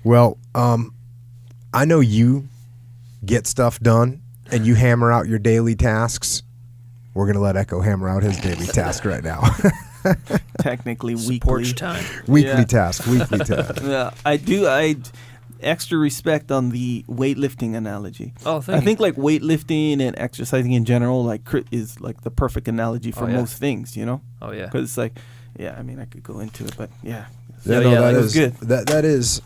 Well, I know you get stuff done and you hammer out your daily tasks. We're going to let Echo hammer out his daily task right now. Technically weekly. Porch time. Weekly task. Yeah, I extra respect on the weightlifting analogy. Oh, thank I you. think like weightlifting and exercising in general like is like the perfect analogy for most things, you know? Oh, yeah. Because it's like, yeah, I mean, I could go into it, but yeah. Yeah, Yeah, that like, is good. That is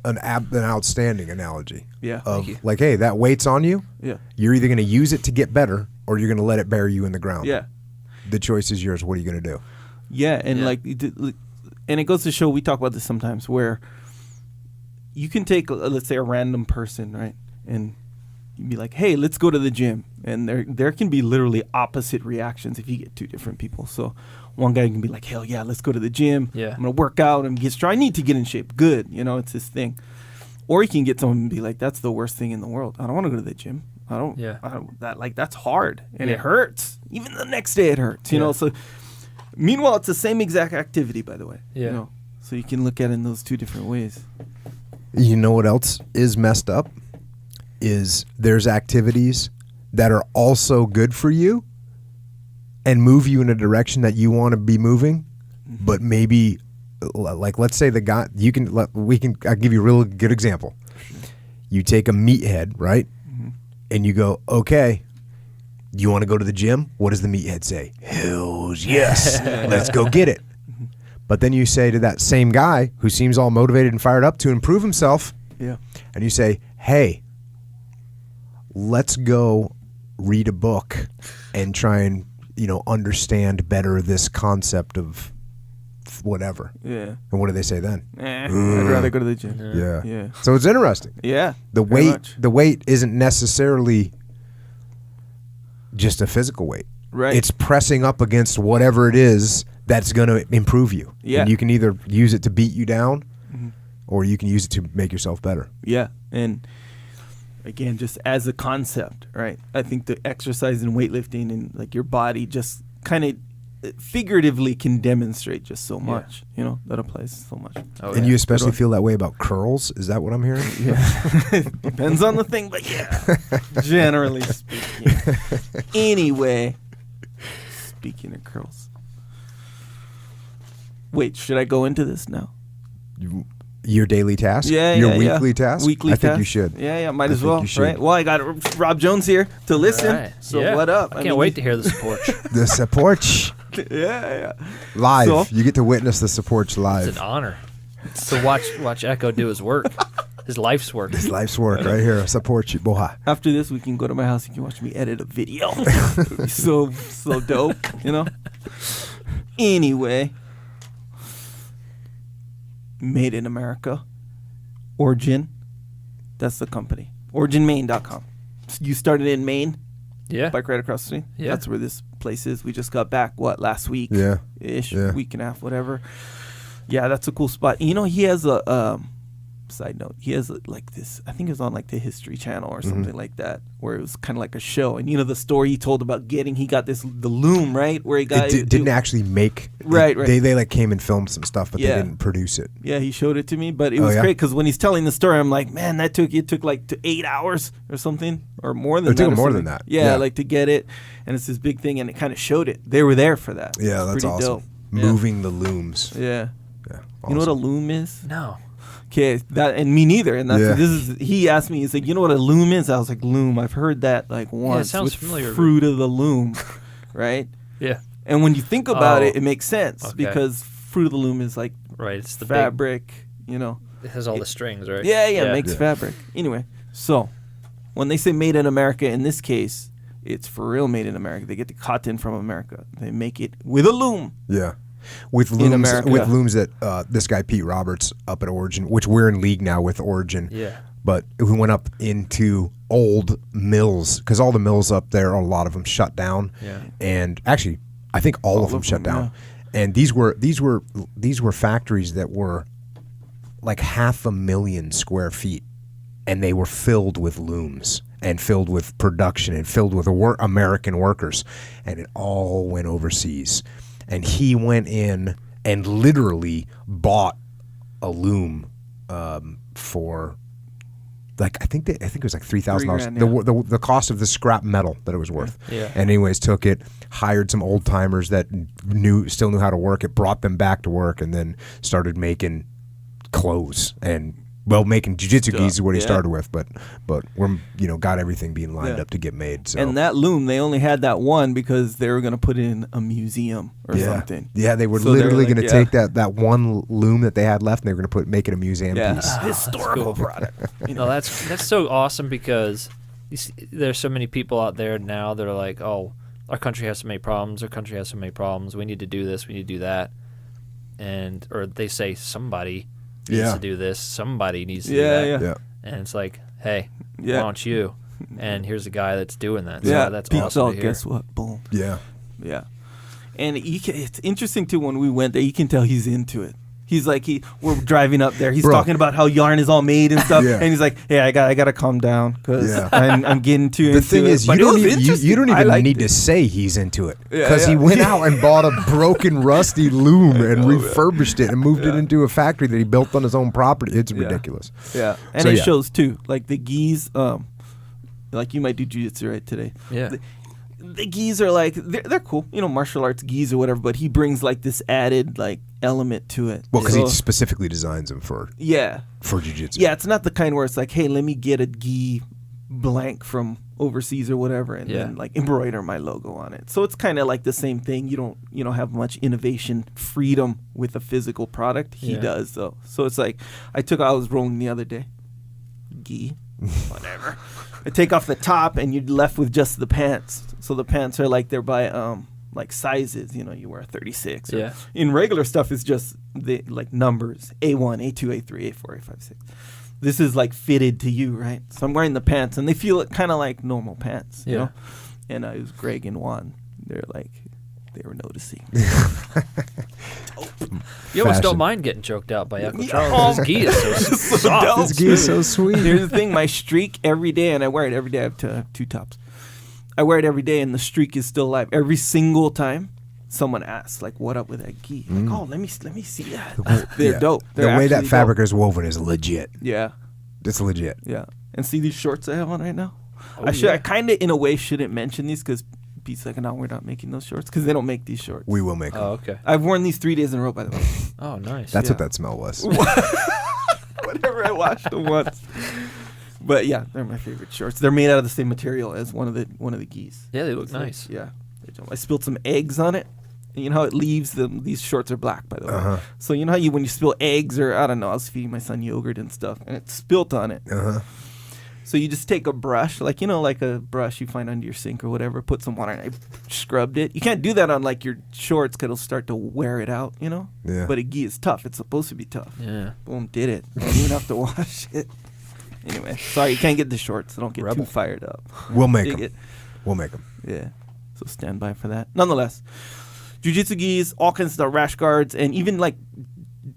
an outstanding analogy. Yeah. Of Thank you. like, hey, that weight's on you. Yeah. You're either going to use it to get better or you're going to let it bury you in the ground. Yeah. The choice is yours. What are you going to do? Yeah, and Yeah. and it goes to show, we talk about this sometimes, where you can take, let's say, a random person, right, and you'd be like, hey, let's go to the gym, and there can be literally opposite reactions if you get two different people. So one guy can be like, hell yeah, let's go to the gym. Yeah. I'm gonna work out and get strong. I need to get in shape. Good, you know, it's this thing. Or you can get someone and be like, that's the worst thing in the world. I don't want to go to the gym. I don't. That's hard and it hurts. Even the next day it hurts. You know. So meanwhile, it's the same exact activity, by the way. Yeah. You know? So you can look at it in those two different ways. You know what else is messed up? Is there's activities that are also good for you and move you in a direction that you want to be moving, but maybe, like, let's say the guy, I'll give you a real good example. You take a meathead, right? And you go, okay, you want to go to the gym? What does the meathead say? Hells yes. Let's go get it. But then you say to that same guy who seems all motivated and fired up to improve himself, and you say, hey, let's go read a book and try and, understand better this concept of whatever. Yeah. And what do they say then? I'd rather go to the gym. Yeah. So it's interesting. Yeah. The weight isn't necessarily just a physical weight. Right. It's pressing up against whatever it is that's going to improve you. Yeah. And you can either use it to beat you down or you can use it to make yourself better. Yeah. And again, just as a concept, right? I think the exercise and weightlifting and like your body just kind of figuratively can demonstrate just so much, that applies so much. Oh, and you especially feel that way about curls? Is that what I'm hearing? Yeah. Depends on the thing, but yeah, generally speaking. Anyway, speaking of curls. Wait, should I go into this now? Your daily task? Yeah, Your weekly task? Weekly I task. think you should. Yeah, might as well, right? Well, I got Rob Jones here to listen. Right. So what up? I can't wait to hear the support. The support. Yeah. Live. So? You get to witness the support live. It's an honor to watch Echo do his work, his life's work. His life's work right here. Support you, boy. After this, we can go to my house. You can watch me edit a video. It'd be so dope, Anyway, Made in America, Origin. That's the company. OriginMaine.com. You started in Maine. Yeah. Bike right across the street. Yeah. That's where this place is. We just got back, last week? Yeah. Ish, Yeah. week and a half, whatever. Yeah, that's a cool spot. He has a side note. He has like this, I think it was on like the History Channel or something like that, where it was kind of like a show. And the story he told about he got the loom, right? Where he got it. Didn't actually make. Right. They like came and filmed some stuff, but Yeah. they didn't produce it. Yeah, he showed it to me, but it was great because when he's telling the story, I'm like, man, it took like 8 hours or something, or more than It took that. him more than that. Yeah, like to get it, and it's this big thing, and it kind of showed it. They were there for that. Yeah, It's that's pretty awesome. dope. Moving the looms. Yeah. Yeah. You know what a awesome. loom is? No. Okay, and me neither. And Yeah. he asked me, he's like, you know what a loom is? I was like, loom. I've heard that like once. sounds with familiar. Fruit of the loom, right? Yeah. And when you think about Oh. it makes sense Okay. because Fruit of the Loom is like Right. It's the fabric, It has all the strings, right? Yeah, makes fabric. Anyway, so when they say made in America, in this case, it's for real made in America. They get the cotton from America. They make it with a loom. Yeah. With looms that this guy Pete Roberts up at Origin, which we're in league now with Origin. Yeah. But we went up into old mills because all the mills up there, a lot of them shut down. Yeah. And actually, I think all of them shut down. Yeah. And these were factories that were like 500,000 square feet, and they were filled with looms and filled with production and filled with American workers, and it all went overseas. And he went in and literally bought a loom for like I think it was like $3,000. $3,000, The cost of the scrap metal that it was worth. Yeah. And anyways, took it, hired some old timers that still knew how to work it, brought them back to work, and then started making clothes and. Well, making jiu-jitsu gis is what he started with, but we're got everything being lined up to get made. So. And that loom, they only had that one because they were going to put it in a museum or something. Yeah, they were literally going to take that one loom that they had left, and they were going to make it a museum piece. Historical product. No, that's so awesome because there's so many people out there now that are like, oh, our country has so many problems. Our country has so many problems. We need to do this. We need to do that. Or they say somebody needs to do this. Somebody needs to do that. Yeah. And it's like, hey, why don't you? And here's a guy that's doing that. So that's Pete's awesome to hear. Guess what? Boom. Yeah. Yeah. And it's interesting, too, when we went there, you can tell he's into it. He's like, we're driving up there. He's talking about how yarn is all made and stuff. And he's like, hey, I got to calm down because I'm getting too into it. The thing is, you don't even need to say he's into it because he went out and bought a broken, rusty loom and refurbished it and moved it into a factory that he built on his own property. It's ridiculous. Yeah. And it shows, too. Like the gis, like you might do jiu-jitsu right today. Yeah. The gis are like they're cool, martial arts gis or whatever. But he brings like this added like element to it. Well, because he specifically designs them for jiu-jitsu. Yeah, it's not the kind where it's like, hey, let me get a gi blank from overseas or whatever, and then like embroider my logo on it. So it's kind of like the same thing. You don't have much innovation freedom with a physical product. He does though. So it's like I was rolling the other day, gi, whatever. I take off the top and you're left with just the pants. So the pants are like they're by like sizes. You wear a 36. In regular stuff, it's just the like numbers: A1, A2, A3, A4, A5, 6. This is like fitted to you, right? So I'm wearing the pants, and they feel kind of like normal pants, you know. And it was Greg and Juan. They were noticing. You almost don't mind getting choked out by Echo Charles. His gi is so soft. His gi is so sweet. Here's the thing: my streak every day, and I wear it every day. I have two tops. I wear it every day, and the streak is still alive. Every single time, someone asks, like, "What up with that gi?" Like, oh, let me see that. They're dope. The way that fabric is woven is legit. Yeah, it's legit. Yeah, and see these shorts I have on right now. I kind of, in a way, shouldn't mention these because Pete's like, no, we're not making those shorts because they don't make these shorts. We will make them. Oh, okay. I've worn these 3 days in a row, by the way. Oh, nice. That's what that smell was. Whatever, I washed them once. But yeah, they're my favorite shorts. They're made out of the same material as one of the gis. Yeah, they look nice. Yeah. I spilled some eggs on it. And you know how it leaves them? These shorts are black, by the way. So you know how when you spill eggs or, I don't know, I was feeding my son yogurt and stuff, and it spilt on it. So you just take a brush, like a brush you find under your sink or whatever, put some water, and I scrubbed it. You can't do that on like your shorts because it'll start to wear it out, Yeah. But a gi is tough. It's supposed to be tough. Yeah. Boom, did it. Don't even have to wash it. Anyway, sorry, you can't get the shorts. So don't get too fired up. We'll make them. We'll make them. Yeah. So stand by for that. Nonetheless, jiu-jitsu gis, all kinds of stuff, rash guards, and even like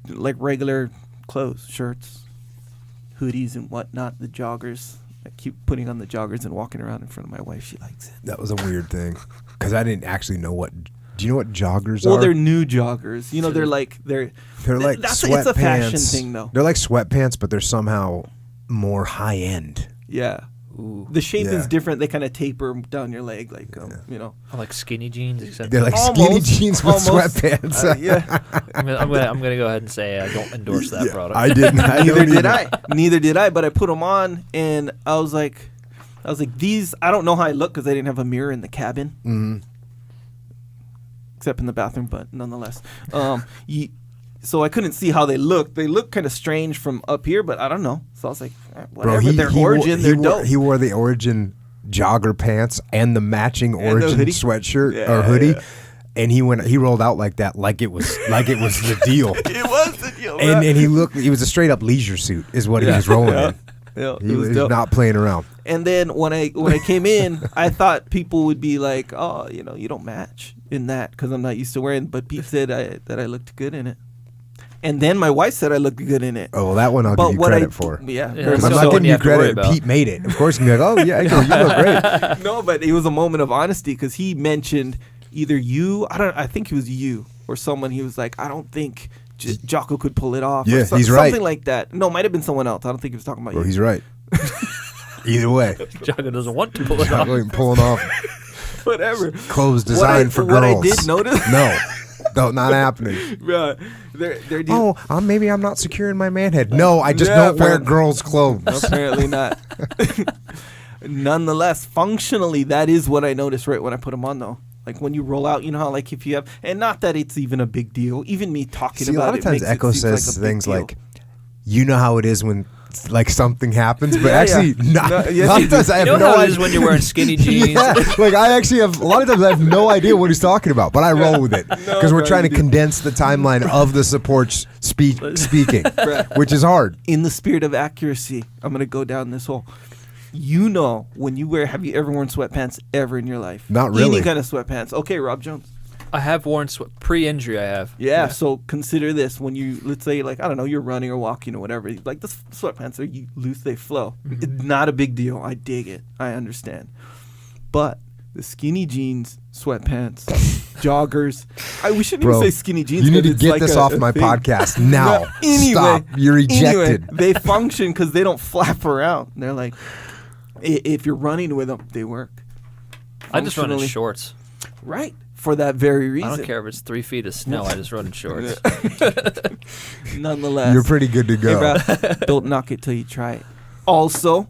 regular clothes, shirts, hoodies and whatnot, the joggers. I keep putting on the joggers and walking around in front of my wife. She likes it. That was a weird thing because I didn't actually know what. Do you know what joggers are? Well, they're new joggers. They're like sweatpants. It's a fashion thing, though. They're like sweatpants, but they're somehow more high end. Yeah. Ooh. The shape is different. They kind of taper down your leg, like like skinny jeans, except they're like skinny jeans with sweatpants. I'm gonna go ahead and say I don't endorse that product. I didn't. Neither did I. But I put them on, and I was like, these. I don't know how I look because I didn't have a mirror in the cabin, except in the bathroom. But nonetheless, so I couldn't see how they looked. They look kind of strange from up here, but I don't know. So I was like, whatever. Bro, their Origin, they're dope. He wore the Origin jogger pants and the matching Origin sweatshirt or hoodie. Yeah. And he rolled out like that, like it was the deal. It was the deal. And he was a straight up leisure suit is what he was rolling in. Yeah, he was not playing around. And then when I came in, I thought people would be like, oh, you don't match in that because I'm not used to wearing. But Pete said that I looked good in it. And then my wife said I looked good in it. Oh, well, that one I'll give you credit for. Yeah. I'm not giving you credit. Pete made it. Of course, you're like, oh, yeah, you look great. No, but it was a moment of honesty because he mentioned either you, I think it was you, or someone. He was like, I don't think Jocko could pull it off. Yeah, or he's right. Something like that. No, might have been someone else. I don't think he was talking about Well, you. he's right. Either way. Jocko doesn't want to pull it off. Jocko ain't pulling off Whatever. clothes designed for girls. What I did notice. No, not happening. They're Maybe I'm not secure in my manhood. No, I just Yeah, don't wear apparently. girls' clothes. Apparently not. Nonetheless, functionally, that is what I noticed right when I put them on, though. Like when you roll out, you know how like if you have, and not that it's even a big deal. Even me talking See, about it. a lot of times makes it Echo seem like says a big things deal. like, you know how it is when like something happens, but Yeah, actually yeah. not. No, yes, a lot you of times do. I have You know no how it idea. is when you're wearing skinny jeans? Yeah, like I actually have a lot of times I have no idea what he's talking about, but I roll with it because we're bro, trying to you do. condense the timeline of the supports speaking, which is hard. in the spirit of accuracy, I'm gonna go down this hole. You know when you wear, have you ever worn sweatpants ever in your life? Not really. Any kind of sweatpants. Okay, Rob Jones. I have worn pre-injury. I have. Yeah, so consider this. When you, let's say, like, I don't know, you're running or walking or whatever. Like, the sweatpants are loose, they flow. It's not a big deal. I dig it. I understand. But the skinny jeans, sweatpants, joggers. We shouldn't Bro, even say skinny jeans. You need to it's get like this a- off a my thing. podcast now. No, anyway, Stop. You're ejected. Anyway, they function because they don't flap around. They're like, if you're running with them, they work. I just run in Functionally- short. Right. For that very reason. I don't care if it's 3 feet of snow. I just run in shorts. Nonetheless. You're pretty good to go. Hey, bro, don't knock it till you try it. Also,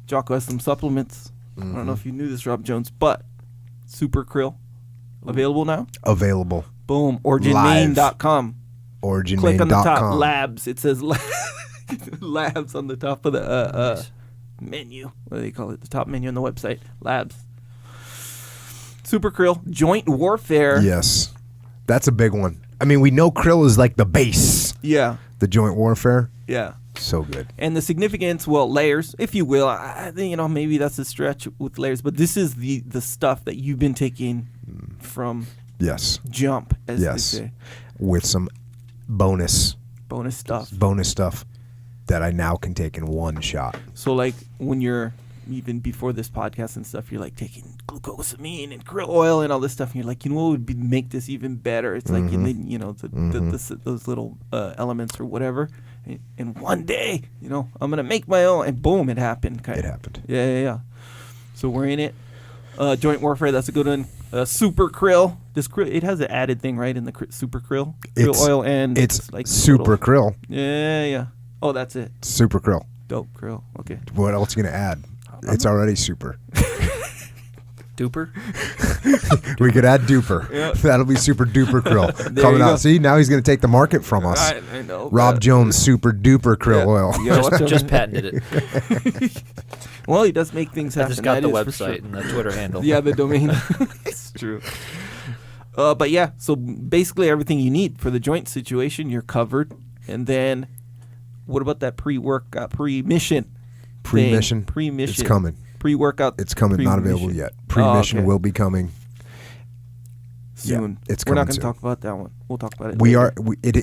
Jocko has some supplements. I don't know if you knew this, Rob Jones, but Super Krill available now. Available. Boom. OriginMain.com. Click on the top. OriginMain.com. Labs. It says Labs on the top of the menu. What do they call it? The top menu on the website. Labs. Super Krill. Joint warfare. Yes. That's a big one. I mean, we know krill is like the base. Yeah. The joint warfare. Yeah. So good. And the significance, well, layers, if you will. I think, maybe that's a stretch with layers, but this is the stuff that you've been taking from Yes. jump, as Yes. they say. With some bonus Bonus stuff. that I now can take in one shot. So, like, when you're, even before this podcast and stuff, you're, like, taking glucosamine and krill oil and all this stuff, and you're like, what would make this even better? It's like, those little elements or whatever. And one day, I'm going to make my own. And boom, it happened. It happened. Yeah. So we're in it. Joint warfare, that's a good one. Super krill. This krill, it has an added thing, right, in the super krill? Krill oil and It's like super krill. Yeah. Oh, that's it. Super krill. Dope krill. Okay. What else are you going to add? It's already super. Duper. We could add duper. Yeah. That'll be super duper krill. There Coming you go. out. See, now he's going to take the market from us. I know. Rob but- Jones, super duper krill oil. You gotta watch out. Just patented it. Well, he does make things I happen. just got that the is for website sure. and the Twitter handle. Yeah, the domain. It's true. But yeah, so basically everything you need for the joint situation, you're covered. And then, what about that pre-workout, pre-mission? Pre-mission. Pre-mission. It's coming. Pre-workout. It's coming. Not pre-mission. available yet. Pre-mission okay. will be coming. Soon. Yeah, it's We're not coming going to soon. talk about that one. We'll talk about it We later. are. It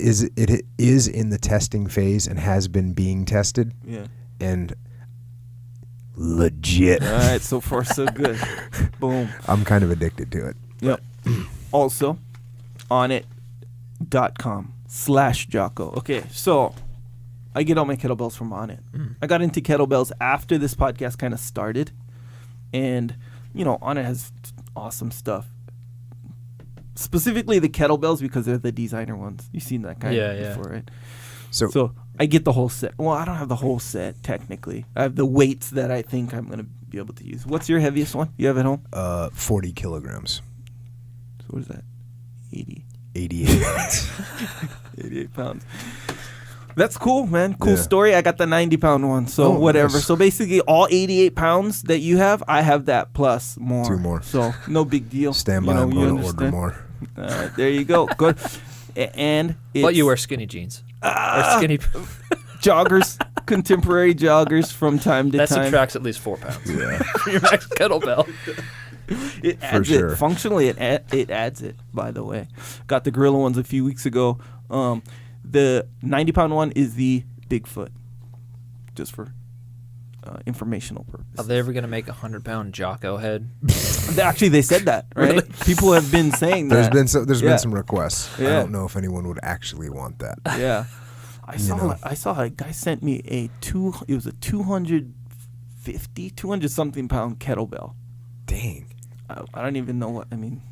is in the testing phase and has been being tested Yeah. and legit. All right, so far so good. Boom. I'm kind of addicted to it. Yep. Also, Onnit.com/Jocko. Okay, so I get all my kettlebells from Onnit. I got into kettlebells after this podcast kind of started. And, Onnit has awesome stuff. Specifically the kettlebells because they're the designer ones. You've seen that kind before, right? So I get the whole set. Well, I don't have the whole set, technically. I have the weights that I think I'm going to be able to use. What's your heaviest one you have at home? 40 kilograms. So what is that? 80. 88 pounds. 88 pounds. That's cool, man. Cool Yeah. story. I got the 90-pound one, so whatever. nice. So basically, all 88 pounds that you have, I have that plus more. 2 more. So no big deal. Stand by. I'm you going to order understand. more. All right, there you go. Good. And it's But you wear skinny jeans. Or skinny. joggers, contemporary joggers from time to That time. subtracts at least 4 pounds Yeah. from your max kettlebell. It adds sure. it. Functionally, it adds it, by the way. Got the gorilla ones a few weeks ago. The 90-pound one is the Bigfoot. Just for informational purposes. Are they ever going to make a 100-pound Jocko head? Actually, they said that, right? Really? People have been saying There's that. been some requests. I Yeah. don't know if anyone would actually want that. Yeah. I know. saw a guy sent me it was a 200 something pound kettlebell. Dang. I don't even know what, I mean,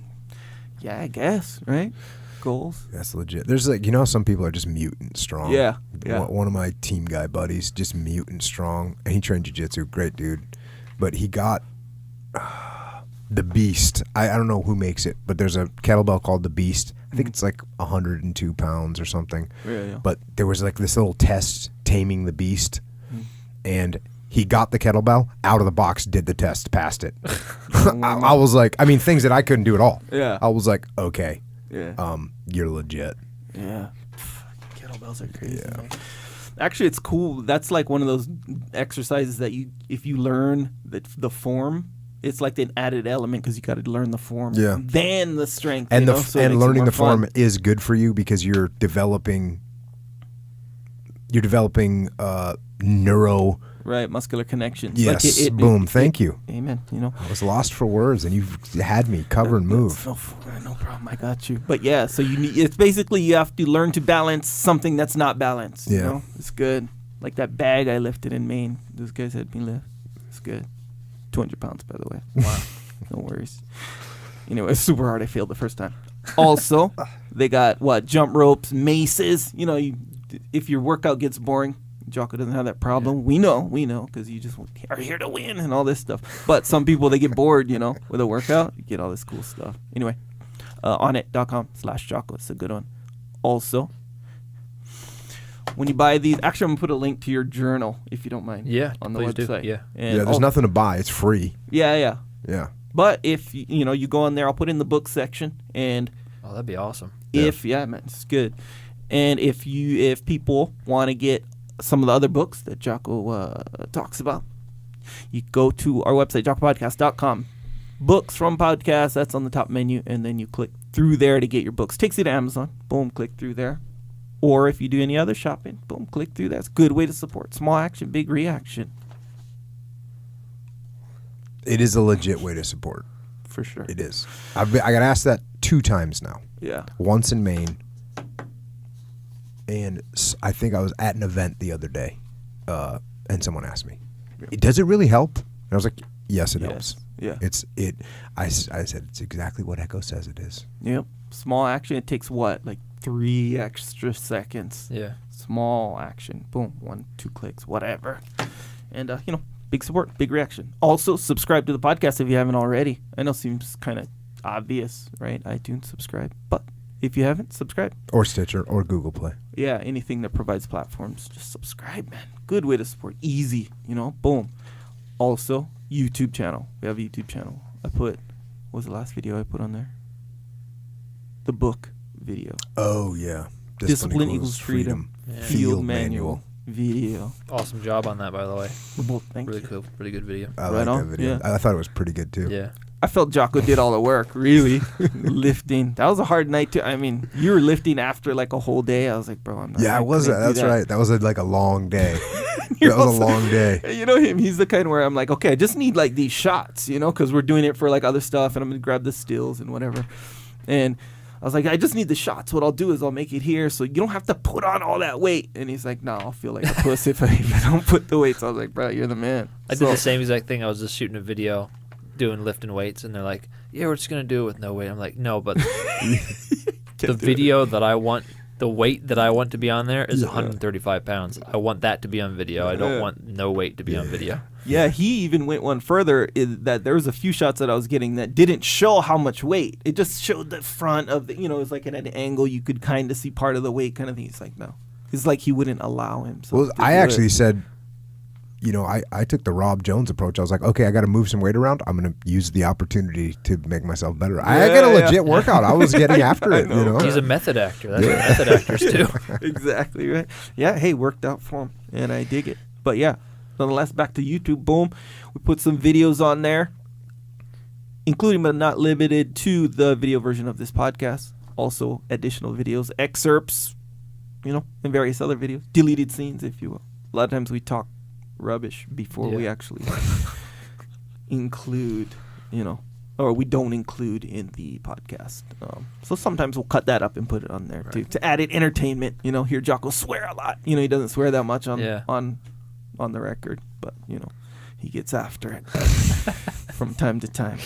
yeah, I guess, right? Goals. That's legit. There's some people are just mutant strong. Yeah. One of my team guy buddies, just mutant strong, and he trained jiu-jitsu. Great dude. But he got the Beast. I don't know who makes it, but there's a kettlebell called the Beast. I think it's like 102 pounds or something. Yeah. But there was like this little test taming the Beast, and he got the kettlebell out of the box, did the test, passed it. I was like, I mean, things that I couldn't do at all. Yeah. I was like, okay, Yeah. you're legit. Yeah. Kettlebells are crazy. Yeah. Man. Actually, it's cool. That's like one of those exercises that if you learn the form, it's like an added element because you got to learn the form. Yeah. Then the strength. And so it makes it learning more the form fun. is good for you because you're developing neuro. Right, muscular connections. Yes. Like Boom. Thank you. Amen. You know. I was lost for words, and you've had me cover and move. No problem. I got you. But yeah, so it's basically you have to learn to balance something that's not balanced. Yeah. You know? It's good. Like that bag I lifted in Maine. Those guys had me lift. It's good. 200 pounds, by the way. Wow. No worries. Anyway, it's super hard. I failed the first time. Also, they got jump ropes, maces. You know, if your workout gets boring, Jocko doesn't have that problem. Yeah. We know, because you just are here to win and all this stuff. But some people, they get bored, with a workout. You get all this cool stuff. Anyway, onnit.com/Jocko. It's a good one. Also, when you buy these, actually, I'm going to put a link to your journal, if you don't mind. Yeah, on the please website. do. Yeah. And There's nothing to buy. It's free. Yeah. Yeah. But if, you go on there, I'll put in the book section. And Oh, that'd be awesome. man, it's good. And if people want to get some of the other books that Jocko talks about, you go to our website, jockopodcast.com. Books from podcasts, that's on the top menu, and then you click through there to get your books. Takes you to Amazon. Boom, click through there. Or if you do any other shopping, boom, click through. That's a good way to support. Small action, big reaction. It is a legit way to support. For sure. It is. I got asked that 2 times now. Yeah. Once in Maine, and I think I was at an event the other day, and someone asked me, "Does it really help?" And I was like, "Yes, it helps." Yeah. I said it's exactly what Echo says it is. Yep. Small action. It takes 3 extra seconds. Yeah. Small action. Boom. 1, 2 clicks. Whatever. And big support, big reaction. Also, subscribe to the podcast if you haven't already. I know it seems kind of obvious, right? iTunes, subscribe. But if you haven't, subscribe. Or Stitcher or Google Play. Yeah, anything that provides platforms, just subscribe, man. Good way to support. Easy, boom. Also, YouTube channel. We have a YouTube channel. What was the last video I put on there? The book video. Oh, yeah. Discipline equals freedom. Yeah. Field manual video. Awesome job on that, by the way. Well, thank Really you. cool. Really good video. I Right like on, that video. yeah. I thought it was pretty good, too. Yeah. I felt Jocko did all the work, really. Lifting. That was a hard night, too. I mean, you were lifting after a whole day. I was like, bro, I'm not. Yeah, I it was. couldn't do That's that. right. That was a long day. You're That was also- a long day. You know him. He's the kind where I'm like, okay, I just need these shots, because we're doing it for other stuff, and I'm gonna grab the stills and whatever. And I was like, I just need the shots. What I'll do is I'll make it here, so you don't have to put on all that weight. And he's like, no, I'll feel like a puss if I don't put the weights. I was like, bro, you're the man. I did the same exact thing. I was just shooting a video doing lifting weights, and they're like, yeah, we're just going to do it with no weight. I'm like, no, but the video that I want, the weight that I want to be on there is 135 pounds. I want that to be on video. I don't want no weight to be on video. Yeah, he even went one further, that there was a few shots that I was getting that didn't show how much weight. It just showed the front of the, it was at an angle. You could kind of see part of the weight kind of thing. He's like, no. It's like he wouldn't allow himself Well, to I do actually it. said, I took the Rob Jones approach. I was like, okay, I got to move some weight around. I'm going to use the opportunity to make myself better. I got a legit workout. I was getting after it, know. He's a method actor. That's what method actors do. Exactly, right? Yeah, hey, worked out for him, and I dig it. But yeah, nonetheless, back to YouTube. Boom. We put some videos on there, including but not limited to the video version of this podcast. Also, additional videos, excerpts, and various other videos, deleted scenes, if you will. A lot of times we talk rubbish before Yeah. we actually include, or we don't include in the podcast. So sometimes we'll cut that up and put it on there too, to added entertainment. Hear Jocko swear a lot. He doesn't swear that much on the record, but he gets after it from time to time.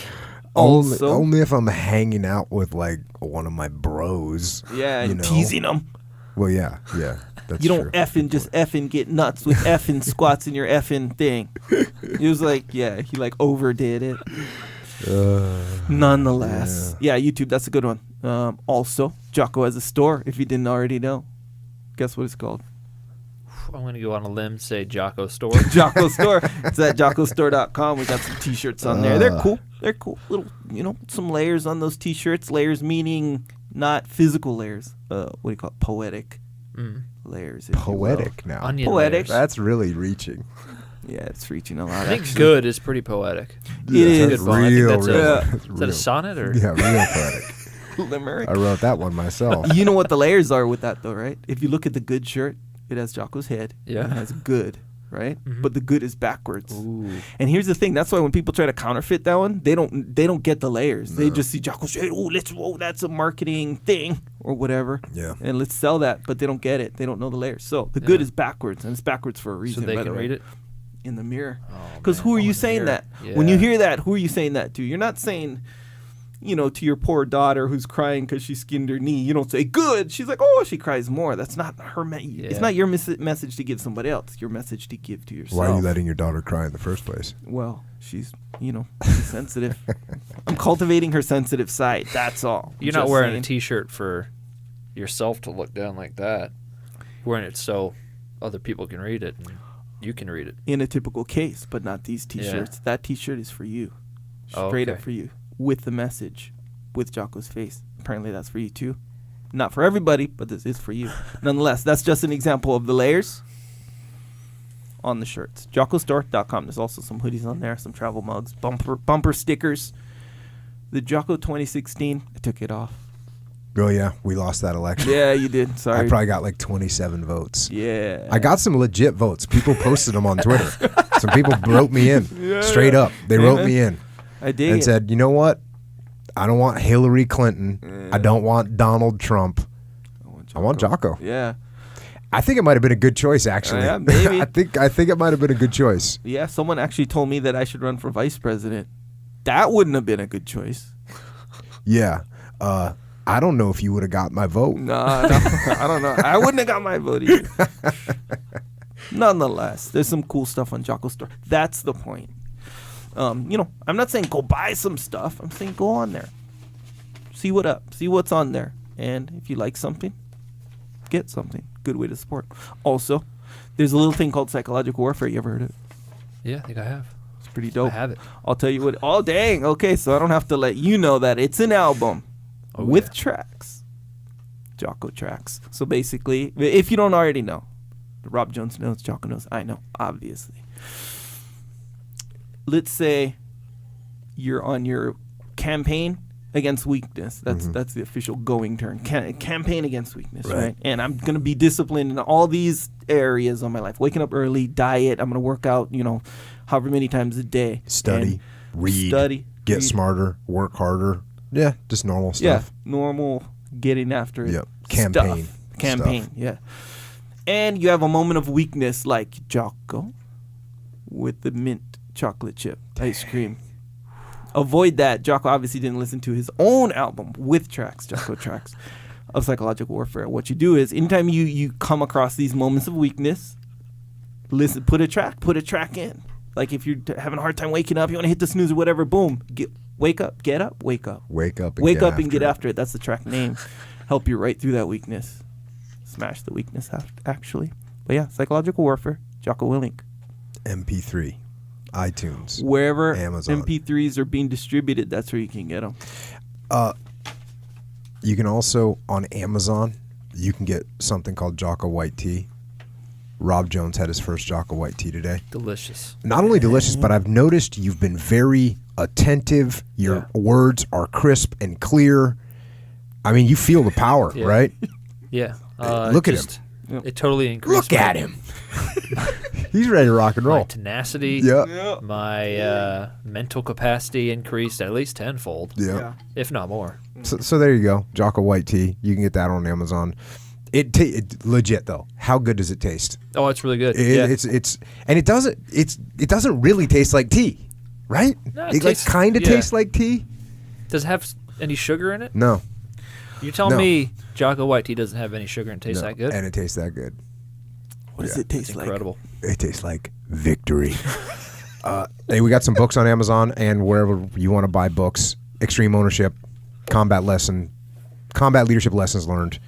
Only if I'm hanging out with like one of my bros. Yeah, and teasing them. Well, yeah, that's you don't true. effing get nuts with effing squats in your effing thing. He was like, he overdid it. Nonetheless, YouTube, that's a good one. Also, Jocko has a store. If you didn't already know, guess what it's called? I'm going to go on a limb, say Jocko Store. Jocko Store. It's at jockostore.com. We got some T-shirts on there. They're cool. Little, some layers on those T-shirts. Layers meaning not physical layers. What do you call it? Poetic layers. Poetic now. Onion Poetic. layers. That's really reaching. Yeah, it's reaching a lot. I think good is pretty poetic. It is. That's a good one. I think that's real. is that a sonnet or? Yeah, real poetic. Limerick. I wrote that one myself. You know what the layers are with that though, right? If you look at the good shirt, it has Jocko's head. Yeah. It has good, right? Mhm. But the good is backwards. Ooh. And here's the thing. That's why when people try to counterfeit that one, they don't get the layers. They just see Jocko's head. That's a marketing thing or whatever. Yeah. And let's sell that. But they don't get it. They don't know the layers. So the good is backwards. And it's backwards for a reason. So they by can the way. read it? In the mirror. Oh, Because man. who are Oh, you in the saying mirror. that? When you Yeah. hear that, who are you saying that to? You're not saying, to your poor daughter who's crying because she skinned her knee. You don't say, good. She's like, oh, she cries more. That's not her. It's not your message to give somebody else. Your message to give to yourself. Why are you letting your daughter cry in the first place? Well, she's, she's sensitive. I'm cultivating her sensitive side. That's all. You're not wearing a T-shirt for yourself to look down like that. You're wearing it so other people can read it and you can read it. In a typical case, but not these T-shirts. Yeah. That T-shirt is for you. Oh, Straight okay. up for you. With the message. With Jocko's face. Apparently that's for you too. Not for everybody, but this is for you. Nonetheless, that's just an example of the layers on the shirts. jockostore.com. There's also some hoodies on there, some travel mugs, bumper stickers. The Jocko 2016, I took it off. Oh, yeah. We lost that election. Yeah, you did. Sorry. I probably got like 27 votes. Yeah. I got some legit votes. People posted them on Twitter. Some people wrote me in. Straight up. They wrote me in. I dig and it. said, you know what? I don't want Hillary Clinton. I don't want Donald Trump. I want Jocko. Yeah. I think it might have been a good choice, actually. Yeah, maybe. I think it might have been a good choice. Yeah, someone actually told me that I should run for vice president. That wouldn't have been a good choice. Yeah. I don't know if you would have got my vote. No, I don't know. I wouldn't have got my vote either. Nonetheless, there's some cool stuff on Jocko Store. That's the point. I'm not saying go buy some stuff. I'm saying go on there. See what's on there. And if you like something, get something. Good way to support. Also, there's a little thing called psychological warfare. You ever heard of it? Yeah, I think I have. It's pretty dope. I have it. I'll tell you what. Oh, dang. Okay, so I don't have to let you know that it's an album with tracks. Jocko tracks. So basically, if you don't already know, Rob Jones knows, Jocko knows, I know, obviously. Let's say you're on your campaign against weakness. That's the official going term. Campaign against weakness, right? And I'm going to be disciplined in all these areas of my life. Waking up early, diet, I'm going to work out, however many times a day. Study, read, get smarter, work harder. Yeah, just normal stuff. Yeah, normal getting after it. Yep. Campaign. Stuff. Yeah. And you have a moment of weakness like Jocko with the mint chocolate chip ice cream. Avoid that. Jocko obviously didn't listen to his own album with tracks, Jocko tracks of psychological warfare. What you do is anytime you come across these moments of weakness, listen, put a track in. Like if you're having a hard time waking up, you want to hit the snooze or whatever, boom, wake up, get up, wake up. Wake up and get after it. That's the track name. Help you right through that weakness. Smash the weakness, actually. But yeah, psychological warfare, Jocko Willink. MP3, iTunes, wherever Amazon. MP3s are being distributed, that's where you can get them. You can also, on Amazon, you can get something called Jocko White Tea. Rob Jones had his first Jocko White Tea today. Delicious. Not only delicious, but I've noticed you've been very attentive. Your words are crisp and clear. I mean, you feel the power, right? Yeah. Look at him. It totally increased. Look at him. He's ready to rock and My roll. tenacity. Yeah. My mental capacity increased at least tenfold, Yeah. if not more. So there you go. Jocko white tea. You can get that on Amazon. It legit though. How good does it taste? Oh, it's really good. It doesn't really taste like tea, right? No, it tastes- kind of yeah. tastes like tea. Does it have any sugar in it? No. You're telling No. me Jocko white tea doesn't have any sugar and tastes No. that good? And it tastes that good. What does it taste It's like? incredible. It tastes like victory. Hey, we got some books on Amazon and wherever you want to buy books. Extreme Ownership, Combat Leadership Lessons Learned,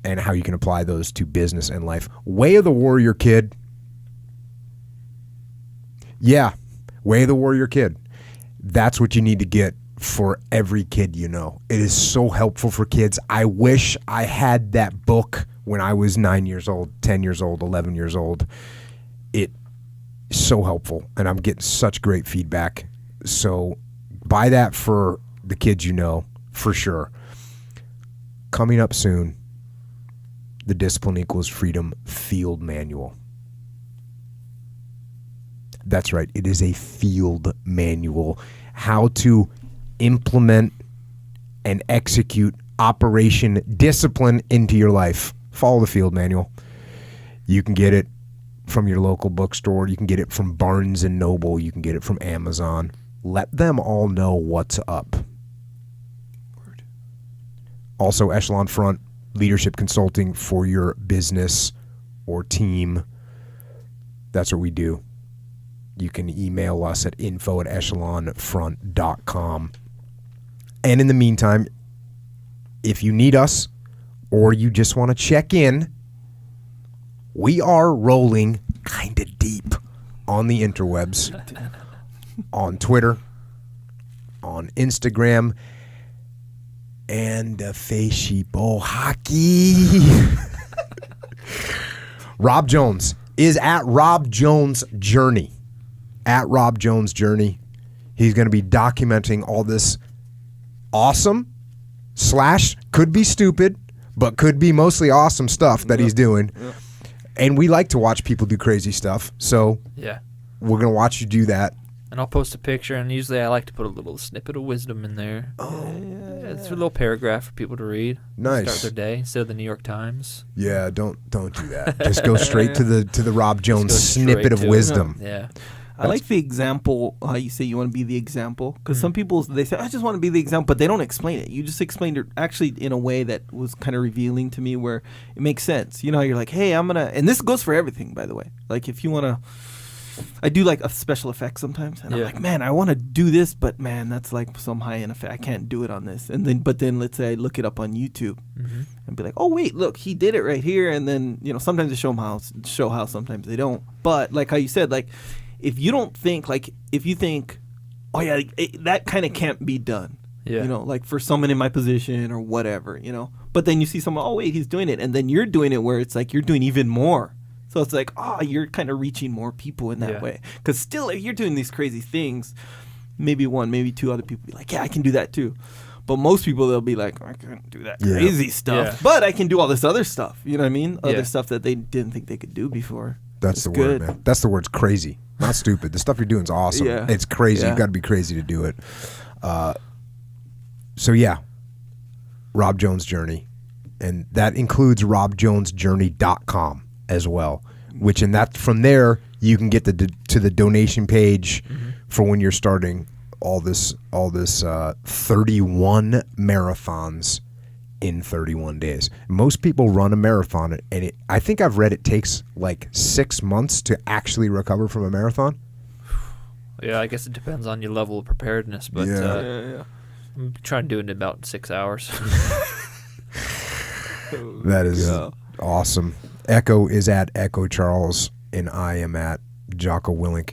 and how you can apply those to business and life. Way of the Warrior Kid. Yeah, Way of the Warrior Kid. That's what you need to get for every kid you know. It is so helpful for kids. I wish I had that book when I was 9 years old, 10 years old, 11 years old. It is so helpful, and I'm getting such great feedback. So buy that for the kids you know, for sure. Coming up soon, the Discipline Equals Freedom Field Manual. That's right. It is a field manual. How to implement and execute Operation Discipline into your life. Follow the field manual. You can get it from your local bookstore. You can get it from Barnes & Noble. You can get it from Amazon. Let them all know what's up. Also, Echelon Front Leadership Consulting for your business or team. That's what we do. You can email us at info@echelonfront.com. And in the meantime, if you need us or you just want to check in, we are rolling kind of deep on the interwebs, on Twitter, on Instagram, and Face Sheepo Hockey. Rob Jones is at Rob Jones Journey. At Rob Jones Journey. He's going to be documenting all this awesome / could be stupid, but could be mostly awesome stuff that he's doing. Yep. And we like to watch people do crazy stuff. So Yeah. we're going to watch you do that. And I'll post a picture, and usually I like to put a little snippet of wisdom in there. Oh, Yeah, it's a little paragraph for people to read. Nice. Start their day instead of the New York Times. Yeah, don't do that. Just go straight to the Rob Jones Just go snippet straight of to it. wisdom. Yeah. I like the example, how you say you want to be the example. Because Mm. some people, they say, I just want to be the example, but they don't explain it. You just explained it actually in a way that was kind of revealing to me where it makes sense. You know, you're like, hey, I'm going to, and this goes for everything, by the way. Like if you want to, I do like a special effects sometimes. And I'm Yeah. like, man, I want to do this, but man, that's like some high end effect. I can't do it on this. And then, but then let's say I look it up on YouTube. Mm-hmm. And be like, oh wait, look, he did it right here, and then sometimes they show how, sometimes they don't. But like how you said, like if you don't think if you think, oh yeah, that kind of can't be done, Yeah. like for someone in my position or whatever, But then you see someone, oh wait, he's doing it, and then you're doing it where it's like you're doing even more. So it's like, you're kind of reaching more people in that Yeah. way. Because still, if you're doing these crazy things, maybe one, maybe two other people be like, yeah, I can do that too. But most people, they'll be like, I can't do that Yeah. crazy stuff. Yeah. But I can do all this other stuff. You know what I mean? Yeah. Other stuff that they didn't think they could do before. That's It's the good. word, man. That's the word. It's crazy, not stupid. The stuff you're doing is awesome. Yeah. It's crazy. Yeah. You've got to be crazy to do it. So yeah, Rob Jones Journey, and that includes robjonesjourney.com as well. Which from there you can get to the donation page for when you're starting all this 31 marathons in 31 days. Most people run a marathon, and I think I've read it takes like 6 months to actually recover from a marathon. Yeah, I guess it depends on your level of preparedness, but Yeah. Yeah. I'm trying to do it in about 6 hours. That is Yeah. awesome. Echo is at Echo Charles, and I am at Jocko Willink.